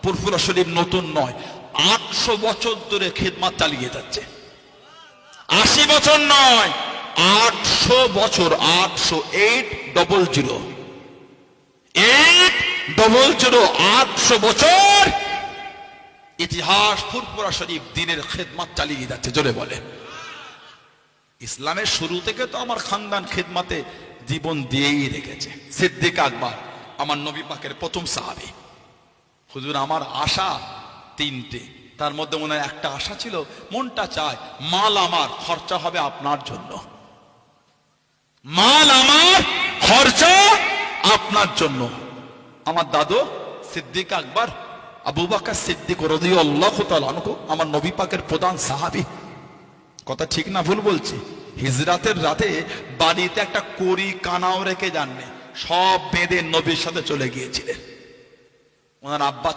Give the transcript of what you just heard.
ফুরফুরা শরীফ নতুন নয়, 800 বছর ধরে খিদমত চালিয়ে যাচ্ছে। 80 বছর নয়, 800 বছর। 800 বছর ইতিহাস ফুরফুরা শরীফ দ্বীনের খিদমত চালিয়ে যাচ্ছে। জোরে বলে। ইসলামের শুরু থেকে তো আমার খানদান খিদমতে জীবন দিয়েই রেখেছে। সিদ্দিক আকবর আমার নবী পাকের প্রথম সাহাবী। হুজুর আমার আশা 3টে, তার মধ্যে মনে হয় একটা আশা ছিল, মনটা চায় মাল আমার খরচা হবে আপনার জন্য, মাল আমার খরচা আপনার জন্য। আমার দাদু সিদ্দিক আকবর আবু বকর সিদ্দিক রাদিয়াল্লাহু তাআলা আনহু আমার নবী পাকের প্রধান সাহাবী। কথা ঠিক না ভুল বলছি? হিজরাতের রাতে বাড়িতে একটা কড়ি কানাও রেখে যাননি, সব বেঁধে নবীর সাথে চলে গিয়েছিলেন। ওনার আব্বা